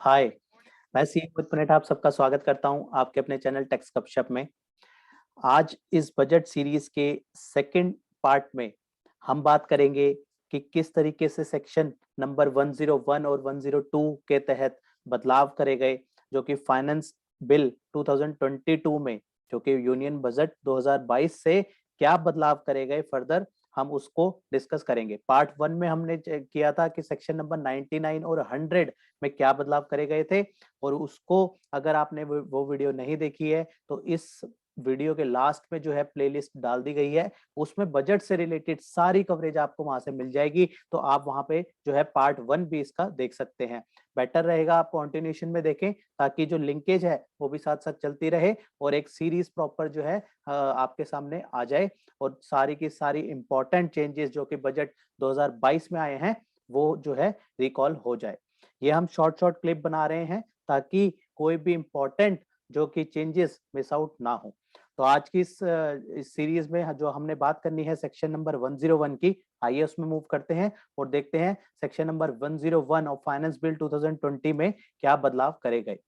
हाय, मैं सी पुनेट आप सबका स्वागत करता हूं आपके अपने चैनल टेक्स गपशप में। आज इस बजट सीरीज के सेकंड पार्ट में हम बात करेंगे कि किस तरीके से सेक्शन नंबर 101 और 102 के तहत बदलाव करे गए, जो कि फाइनेंस बिल 2022 में, जो कि यूनियन बजट 2022 से क्या बदलाव करे गए फर्दर, हम उसको डिस्कस करेंगे। पार्ट 1 में हमने किया था कि सेक्शन नंबर 99 और 100 में क्या बदलाव करे गए थे, और उसको अगर आपने वो वीडियो नहीं देखी है तो इस वीडियो के लास्ट में जो है प्लेलिस्ट डाल दी गई है, उसमें बजट से रिलेटेड सारी कवरेज आपको वहां से मिल जाएगी। तो आप वहां पे जो है पार्ट 1 भी इसका देख सकते हैं। बेटर रहेगा आप कंटिन्यूशन में देखें, ताकि जो लिंकेज है वो भी साथ साथ चलती रहे और एक सीरीज प्रॉपर जो है आपके सामने आ जाए, और सारी की सारी इंपॉर्टेंट चेंजेस जो कि बजट 2022 में आए हैं वो जो है रिकॉल हो जाए। ये हम शॉर्ट शॉर्ट क्लिप बना रहे हैं ताकि कोई भी इंपॉर्टेंट जो कि चेंजेस मिस आउट ना हो। तो आज की इस सीरीज में जो हमने बात करनी है सेक्शन नंबर 101 की, आइए उसमें मूव करते हैं और देखते हैं section number 101 of finance bill 2020 में क्या बदलाव करे गए।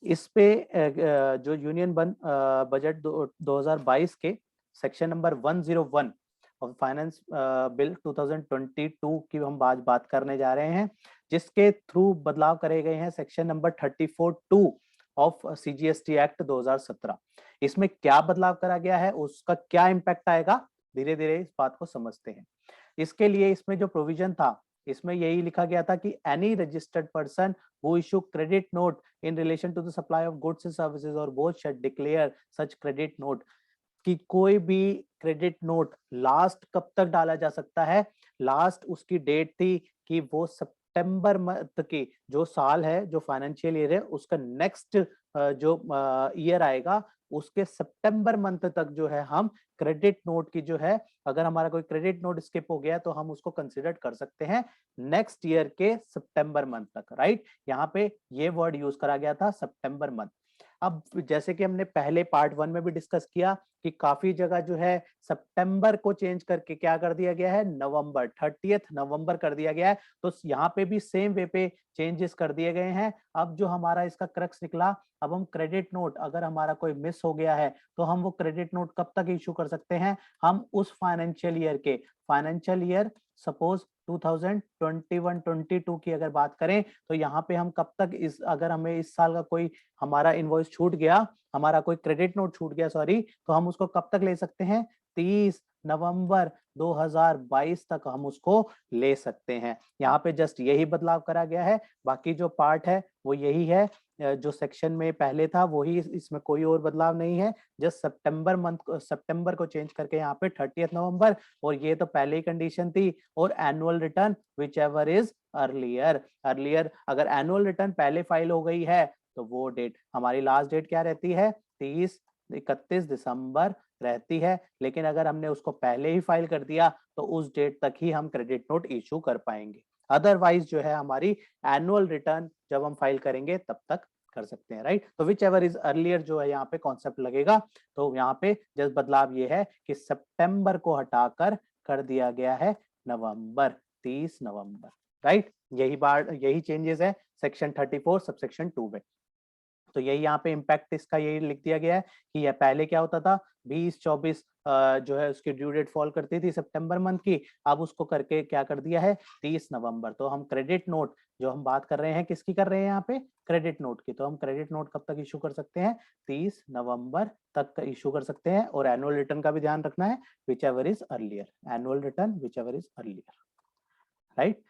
इस पे जो यूनियन बजट 2022 के section number 101 of finance bill 2022 की हम आज बात करने जा रहे हैं, जिसके थ्रू बदलाव करे गए हैं section number 34(2) of CGST act 2017। इसमें क्या बदलाव करा गया है, उसका क्या इम्पैक्ट आएगा, धीरे धीरे इस बात को समझते हैं। इसके लिए इसमें जो प्रोविजन था, इसमें यही लिखा गया था कि any registered person who issue credit note in relation to the supply of goods and services or both shall declare such credit note, कि कोई भी क्रेडिट नोट लास्ट कब तक डाला जा सकता है। लास्ट उसकी डेट थी कि वो सितंबर मंथ की जो साल है, जो फाइनेंशियल ईयर है, उसका नेक्स्ट जो ईयर आएगा उसके सितंबर मंथ तक जो है हम क्रेडिट नोट की जो है, अगर हमारा कोई क्रेडिट नोट स्किप हो गया तो हम उसको कंसिडर कर सकते हैं नेक्स्ट ईयर के सितंबर मंथ तक। राइट, यहाँ पे ये वर्ड यूज करा गया था सितंबर मंथ। अब जैसे कि हमने पहले पार्ट 1 में भी डिस्कस किया कि काफी जगह जो है सितंबर को चेंज करके क्या कर दिया गया है, नवंबर, 30 नवंबर कर दिया गया है। तो यहाँ पे भी सेम वे पे चेंजेस कर दिए गए हैं। अब जो हमारा इसका क्रक्स निकला, अब हम क्रेडिट नोट अगर हमारा कोई मिस हो गया है तो हम वो क्रेडिट नोट कब तक इशू कर सकते हैं, हम उस फाइनेंशियल ईयर के, फाइनेंशियल ईयर सपोज 2021-22 की अगर बात करें तो यहाँ पे हम कब तक, इस अगर हमें इस साल का कोई हमारा इनवॉइस छूट गया, हमारा कोई क्रेडिट नोट छूट गया सॉरी, तो हम उसको कब तक ले सकते हैं, 30 नवंबर 2022 तक हम उसको ले सकते हैं। यहाँ पे जस्ट यही बदलाव करा गया है, बाकी जो पार्ट है वो यही है जो सेक्शन में पहले था वही, इसमें कोई और बदलाव नहीं है। जस्ट सितंबर को चेंज करके यहाँ पे 30 नवंबर, और ये तो पहले ही कंडीशन थी, और annual return which ever is earlier अगर एनुअल रिटर्न पहले फाइल हो गई है तो वो डेट, हमारी लास्ट डेट क्या रहती है, 31 दिसंबर रहती है। लेकिन अगर हमने उसको पहले ही फाइल कर दिया तो उस डेट तक ही हम क्रेडिट नोट इशू कर पाएंगे। अदरवाइज जो है हमारी एनुअल रिटर्न जब हम फाइल करेंगे तब तक कर सकते हैं। राइट, तो विच एवर इज अर्लियर जो है यहाँ पे कॉन्सेप्ट लगेगा। तो यहाँ पे जस्ट बदलाव ये है कि सितंबर को हटाकर कर दिया गया है नवंबर, 30 नवंबर। राइट, यही चेंजेस है सेक्शन 34 सबसेक्शन 2 में। तो यही यहाँ पे इम्पैक्ट इसका यही लिख दिया गया है कि यह पहले क्या होता था, 20-24 जो है उसकी ड्यू डेट फॉल करती थी सितंबर मंथ की, अब उसको करके क्या कर दिया है, 30 नवंबर। तो हम क्रेडिट नोट जो हम बात कर रहे हैं किसकी कर रहे हैं यहाँ पे, क्रेडिट नोट की, तो हम क्रेडिट नोट कब तक इशू कर सकते हैं, 30 नवंबर तक इशू कर सकते हैं। और एनुअल रिटर्न का भी ध्यान रखना है, which ever is earlier, annual return which ever is earlier. Right,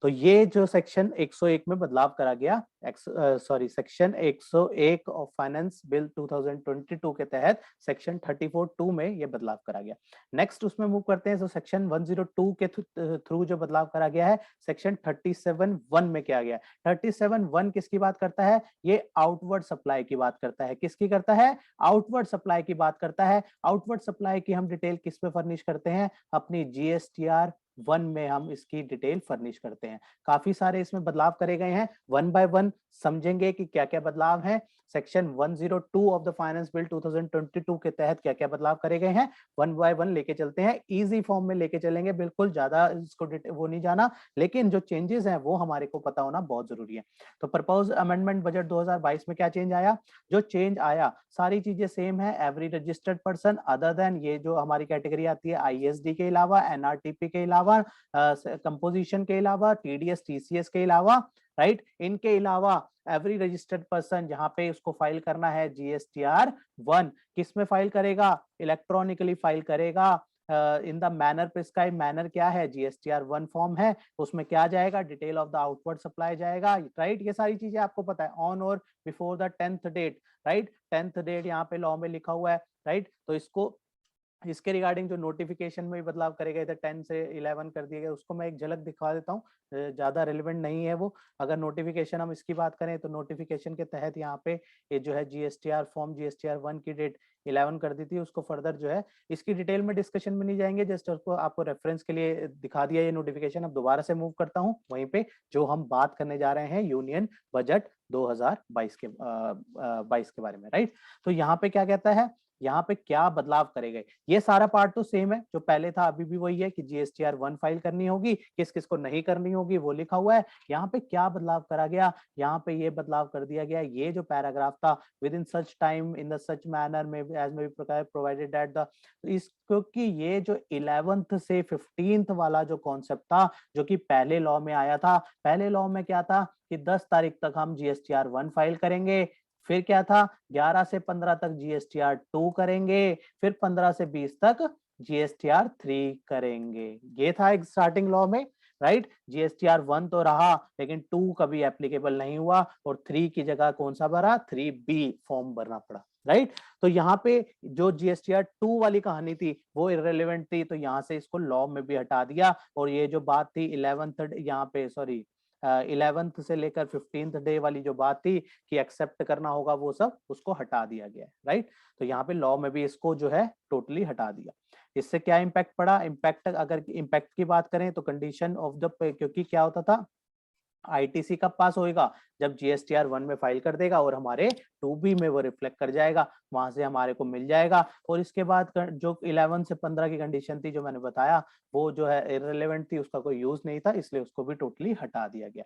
तो ये जो सेक्शन 101 में बदलाव करा गया, सेक्शन 101 ऑफ फाइनेंस बिल 2022 के तहत सेक्शन 34(2) में ये बदलाव करा गया। नेक्स्ट उसमें मूव करते हैं, तो सेक्शन 102 के थ्रू जो बदलाव करा गया है, सेक्शन 37(1) में क्या गया। 37(1) किसकी बात करता है, ये आउटवर्ड सप्लाई की बात करता है। किसकी करता है, आउटवर्ड सप्लाई की बात करता है। आउटवर्ड सप्लाई की हम डिटेल किस पे फर्निश करते हैं, अपनी GSTR वन में हम इसकी डिटेल फर्निश करते हैं। काफी सारे इसमें बदलाव करे गए हैं, वन बाय वन समझेंगे कि क्या क्या बदलाव है। Section 102 of the finance bill 2022 के तहत क्या क्या बदलाव करे गए हैं, वन बाय वन लेके चलते हैं, इजी फॉर्म में लेके चलेंगे, बिल्कुल ज्यादा इसको वो नहीं जाना, लेकिन जो चेंजेस हैं वो हमारे को पता होना बहुत जरूरी है। तो प्रपोज अमेंडमेंट बजट 2022 में क्या चेंज आया? जो चेंज आया सारी चीजें सेम है। Every registered person other than, ये जो हमारी कैटेगरी आती है आईएसडी के अलावा, एनआरटीपी के अलावा, कंपोजिशन के अलावा, टीडीएस टीसीएस के अलावा, राइट, इनके अलावा एवरी रजिस्टर्ड पर्सन जहां पे उसको फाइल करना है जीएसटीआर 1, किस में फाइल करेगा? इलेक्ट्रॉनिकली फाइल करेगा। In the manner prescribe, manner क्या है? जीएसटीआर 1 फॉर्म है, उसमें क्या जाएगा? Detail of the outward supply जाएगा, राइट। ये सारी चीजें आपको पता है। On or before the 10th date, right, 10th date यहाँ पे लॉ में लिखा हुआ है, राइट। तो इसको, इसके रिगार्डिंग जो नोटिफिकेशन में भी बदलाव करे गए थे, 10 से 11 कर दिए गए, उसको मैं एक झलक दिखा देता हूँ, ज्यादा रेलेवेंट नहीं है वो। अगर नोटिफिकेशन हम इसकी बात करें तो नोटिफिकेशन के तहत यहाँ पे ये जो है जीएसटीआर फॉर्म जीएसटीआर 1 की डेट 11 कर दी थी। उसको फर्दर जो है इसकी डिटेल में डिस्कशन में नहीं जाएंगे, जस्ट उसको आपको रेफरेंस के लिए दिखा दिया ये नोटिफिकेशन। अब दोबारा से मूव करता हूँ वहीं पे जो हम बात करने जा रहे हैं यूनियन बजट 2022 के 22 के बारे में, राइट। तो यहाँ पे क्या कहता है, यहाँ पे क्या बदलाव करे गए? ये सारा पार्ट तो सेम है जो पहले था, अभी भी वही है कि जीएसटीआर 1 फाइल करनी होगी, किस किस को नहीं करनी होगी वो लिखा हुआ है। यहाँ पे क्या बदलाव करा गया? यहाँ पे ये बदलाव कर दिया गया, ये जो पैराग्राफ था, with in such time in the such manner में एज में प्रोवाइडेड दैट द, इस, क्योंकि ये जो 11th से 15th वाला जो कॉन्सेप्ट था जो कि पहले लॉ में आया था, पहले लॉ में क्या था कि 10 तारीख तक हम जीएसटीआर 1 फाइल करेंगे, फिर क्या था 11 से 15 तक जीएसटीआर 2 करेंगे, फिर 15 से 20 तक जीएसटीआर 3 करेंगे। ये था एक स्टार्टिंग लॉ में, राइट। जीएसटीआर 1 तो रहा लेकिन 2 कभी एप्लीकेबल नहीं हुआ और 3 की जगह कौन सा भरा? 3B फॉर्म भरना पड़ा, राइट। तो यहाँ पे जो जीएसटीआर 2 वाली कहानी थी वो इररिलेवेंट थी, तो यहाँ से इसको लॉ में भी हटा दिया। और ये जो बात थी 11th यहाँ पे, सॉरी 11th से लेकर 15th डे वाली जो बात थी कि एक्सेप्ट करना होगा, वो सब उसको हटा दिया गया है, राइट। तो यहाँ पे लॉ में भी इसको जो है टोटली हटा दिया। इससे क्या इम्पैक्ट पड़ा? इम्पैक्ट, अगर इम्पैक्ट की बात करें तो कंडीशन ऑफ द, क्योंकि क्या होता था आईटीसी कब पास होएगा? जब जीएसटीआर 1 में फाइल कर देगा और हमारे 2B में वो रिफ्लेक्ट कर जाएगा, वहां से हमारे को मिल जाएगा। और इसके बाद जो 11 से 15 की कंडीशन थी जो मैंने बताया, वो जो है इररिलेवेंट थी, उसका कोई यूज नहीं था, इसलिए उसको भी टोटली हटा दिया गया।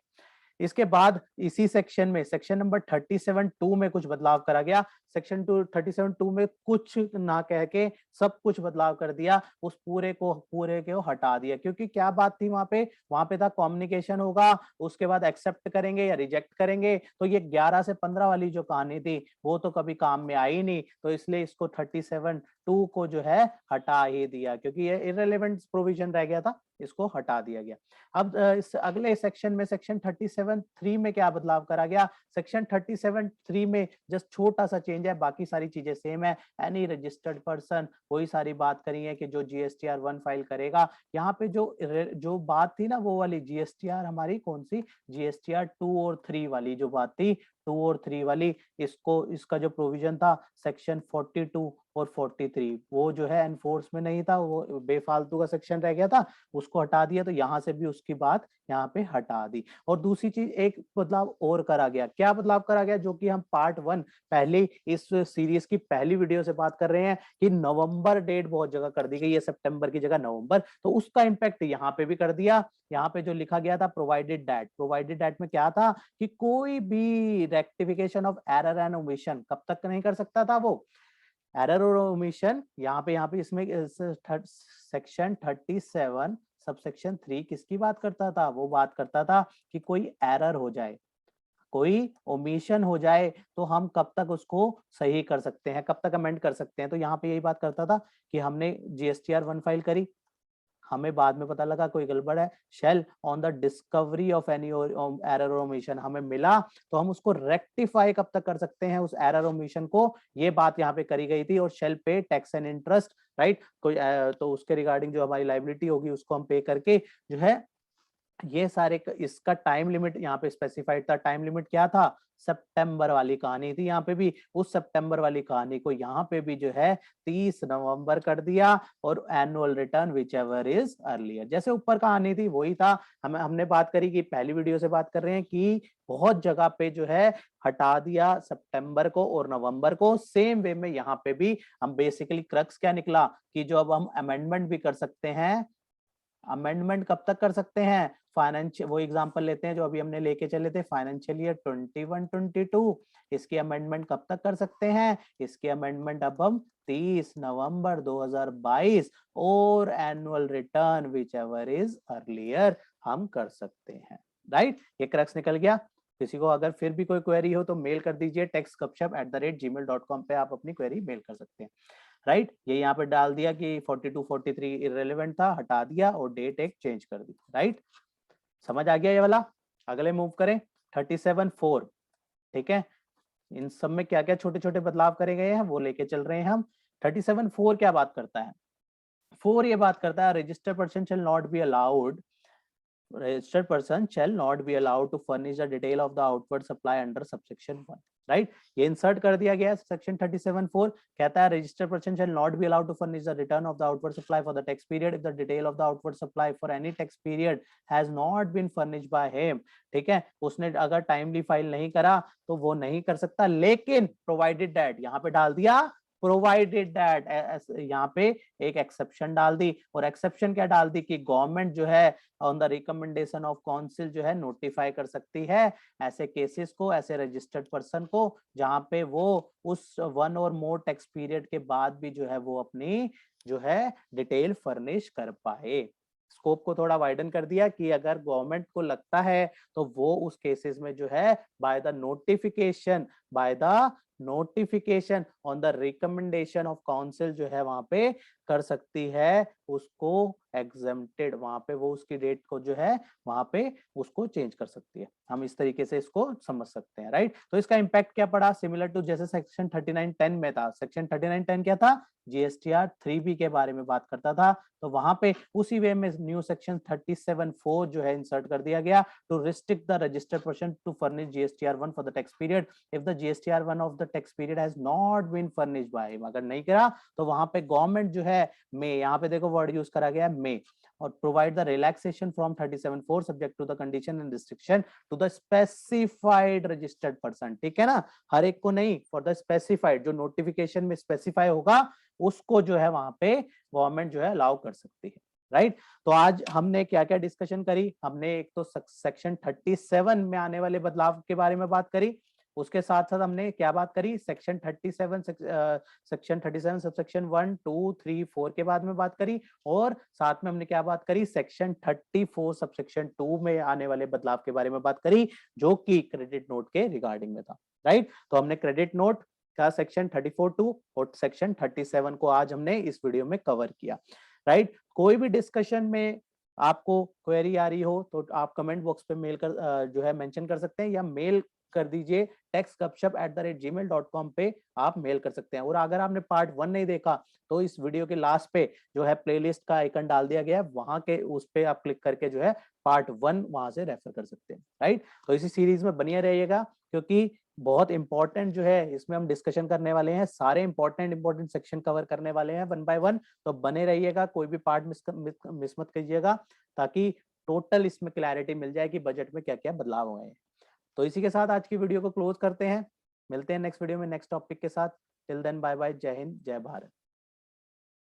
इसके बाद इसी सेक्शन में, सेक्शन नंबर 37(2) में कुछ बदलाव करा गया। सेक्शन 37(2) में कुछ ना कह के सब कुछ बदलाव कर दिया, उस पूरे को हटा दिया। क्योंकि क्या बात थी वहां पे था कम्युनिकेशन होगा, उसके बाद एक्सेप्ट करेंगे या रिजेक्ट करेंगे। तो ये 11 से 15 वाली जो कहानी थी वो तो कभी काम में आई नहीं, तो इसलिए इसको 37(2) को जो है हटा ही दिया, क्योंकि ये इररिलेवेंट प्रोविजन रह गया था, इसको हटा दिया गया। अब इस अगले सेक्शन में, सेक्शन 37(3) में क्या बदलाव करा गया? सेक्शन 37(3) में जस्ट छोटा सा चेंज है, बाकी सारी चीजें सेम है। एनी रजिस्टर्ड पर्सन, वही सारी बात करी है कि जो जीएसटीआर 1 फाइल करेगा। यहाँ पे जो बात थी ना वो वाली जीएसटीआर हमारी कौन सी? जीएसटीआर 2 और 3 वाली जो बात थी, 2 और 3 वाली, इसका जो प्रोविजन था सेक्शन 42 और 43, वो जो है एनफोर्स में नहीं था, वो बेफालतू का सेक्शन रह गया था, उसको हटा दिया। तो यहाँ से भी उसकी बात यहाँ पे हटा दी। और दूसरी चीज, एक बदलाव और करा गया। क्या बदलाव करा गया? जो कि हम पार्ट 1 पहले इस सीरीज की पहली वीडियो से बात कर रहे हैं कि नवंबर डेट बहुत जगह कर दी गई है, सितंबर की जगह नवंबर, तो उसका इंपैक्ट यहाँ पे भी कर दिया। यहाँ पे जो लिखा गया था प्रोवाइडेड दैट में क्या था कि कोई भी rectification of error and omission कब तक नहीं कर सकता था वो? एरर और ओमिशन यहाँ पे इसमें सेक्शन 37 सबसेक्शन 3 किसकी बात करता था? वो बात करता था कि कोई एरर हो जाए, कोई ओमिशन हो जाए, तो हम कब तक उसको सही कर सकते हैं, कब तक अमेंड कर सकते हैं। तो यहाँ पे यही बात करता था कि हमने जीएसटीआर 1 फाइल करी, हमें बाद में पता लगा कोई गड़बड़ है, shall on the discovery of any error or omission हमें मिला, तो हम उसको रेक्टिफाई कब तक कर सकते हैं उस एरर ओमिशन को, ये बात यहाँ पे करी गई थी। और शेल पे टैक्स एंड इंटरेस्ट, राइट, कोई तो उसके रिगार्डिंग जो हमारी लाइबिलिटी होगी उसको हम पे करके जो है ये सारे इसका टाइम लिमिट यहाँ पे स्पेसिफाइड था। टाइम लिमिट क्या था? सितंबर वाली कहानी थी यहाँ पे भी। उस सितंबर वाली कहानी को यहाँ पे भी जो है 30 नवंबर कर दिया, और annual return which ever is earlier, जैसे ऊपर कहानी थी वही था। हमने बात करी कि पहली वीडियो से बात कर रहे हैं कि बहुत जगह पे जो है हटा दिया सितंबर को और नवंबर को। सेम वे में यहाँ पे भी हम बेसिकली क्रक्स क्या निकला कि जो अब हम अमेंडमेंट भी कर सकते हैं। अमेंडमेंट कब तक कर सकते हैं? फाइनेंशियल, वो एग्जांपल लेते हैं जो अभी हमने लेके चले थे, फाइनेंशियल ईयर 21-22, इसकी अमेंडमेंट कब तक कर सकते हैं? इसकी अमेंडमेंट अब हम 30 नवंबर 2022 और annual return which ever is earlier हम कर सकते हैं। राइट, ये क्रक्स निकल गया। किसी को अगर फिर भी कोई क्वेरी हो तो मेल कर दीजिए, techsgupshup@gmail.com पे आप अपनी क्वेरी मेल कर सकते हैं। राइट, ये यहाँ पे डाल दिया कि 42 43 इररेलेवेंट था, हटा दिया और डेट एक चेंज कर दी। राइट, समझ आ गया ये वाला। अगले मूव करें 37-4। ठीक है, इन सब में क्या क्या छोटे छोटे बदलाव करे गए हैं वो लेके चल रहे हैं हम। 37-4 क्या बात करता है? 4 ये बात करता है registered person shall not be allowed, registered person shall not be allowed to furnish the detail of the outward supply under subsection 1. Right, ये इंसर्ट कर दिया गया है सेक्शन 37(4). कहता है registered person shall not be allowed to furnish the return of the outward supply for the tax period if the detail of the outward supply for any tax period has not been furnished by him. ठीक है, उसने अगर timely file नहीं करा तो वो नहीं कर सकता, लेकिन प्रोवाइडेड दैट, यहाँ पे डाल दिया प्रोवाइडेड दैट, यहाँ पे एक एक्सेप्शन डाल दी। और एक्सेप्शन क्या डाल दी कि गवर्नमेंट जो है on the recommendation of council जो है नोटिफाई कर सकती है ऐसे केसेस को, ऐसे रजिस्टर्ड पर्सन को, जहां पे वो उस 1 और मोर टैक्स पीरियड के बाद भी जो है वो अपनी जो है डिटेल फर्निश कर पाए। स्कोप को थोड़ा वाइडन कर दिया कि अगर गवर्नमेंट को लगता है तो वो उस केसेस में जो है by the notification on the recommendation of council जो है वहां पे कर सकती है उसको एग्जेम्प्टेड, वहां पे वो उसकी डेट को जो है वहां पे उसको चेंज कर सकती है। हम इस तरीके से इसको समझ सकते हैं। राइट, तो इसका इंपैक्ट क्या पड़ा? सिमिलर टू जैसे सेक्शन 39(10) में था। सेक्शन 39(10) क्या था? जीएसटीआर 3B के बारे में बात करता था। तो वहां पे उसी वे में न्यू सेक्शन 37(4) जो है इंसर्ट कर दिया गया to restrict the registered person to furnish GSTR 1 for the tax period if the GSTR 1 of the tax period has not been furnished by him. अगर नहीं करा तो वहां पे गवर्नमेंट जो है मे, यहाँ पे देखो वर्ड यूज करा गया है मे, और provide the relaxation from 37(4) subject to the condition and restriction to the specified registered person. ठीक है ना, हर एक को नहीं, फॉर द स्पेसिफाइड, जो नोटिफिकेशन में स्पेसिफाई होगा उसको जो है वहां पे गवर्नमेंट जो है अलाउ कर सकती है। राइट, तो आज हमने क्या क्या डिस्कशन करी? हमने एक तो सेक्शन 37 में आने वाले बदलाव के बारे में बात करी, उसके साथ साथ हमने क्या बात करी? सेक्शन 37 सबसेक्शन 1 2 3 4 के बाद में बात करी, और साथ में हमने क्या बात करी? सेक्शन 34 सबसेक्शन 2 में आने वाले बदलाव के बारे में बात करी, जो कि क्रेडिट नोट के रिगार्डिंग में था। राइट, तो हमने क्रेडिट नोट का सेक्शन 34(2) और सेक्शन 37 को आज हमने इस वीडियो में कवर किया। राइट, कोई भी डिस्कशन में आपको क्वेरी आ रही हो तो आप कमेंट बॉक्स पे मेल कर जो है मेंशन कर सकते हैं, या मेल कर दीजिए techsgupshup@gmail.com पे आप मेल कर सकते हैं। और अगर आपने पार्ट 1 नहीं देखा तो इस वीडियो के लास्ट पे जो है प्लेलिस्ट का आइकन डाल दिया गया है, वहां के उस पे आप क्लिक करके जो है पार्ट 1 वहां से रेफर कर सकते हैं। राइट, तो इसी सीरीज में बनिए रहिएगा, क्योंकि बहुत इंपॉर्टेंट जो है इसमें हम डिस्कशन करने वाले हैं, सारे इंपॉर्टेंट सेक्शन कवर करने वाले हैं 1 बाय 1। तो बने रहिएगा, कोई भी पार्ट मिस मत कीजिएगा, ताकि टोटल इसमें क्लैरिटी मिल जाए कि बजट में क्या क्या बदलाव हुए हैं। तो इसी के साथ आज की वीडियो को क्लोज करते हैं, मिलते हैं नेक्स्ट वीडियो में नेक्स्ट टॉपिक के साथ। टिल देन बाय बाय, जय हिंद जय भारत।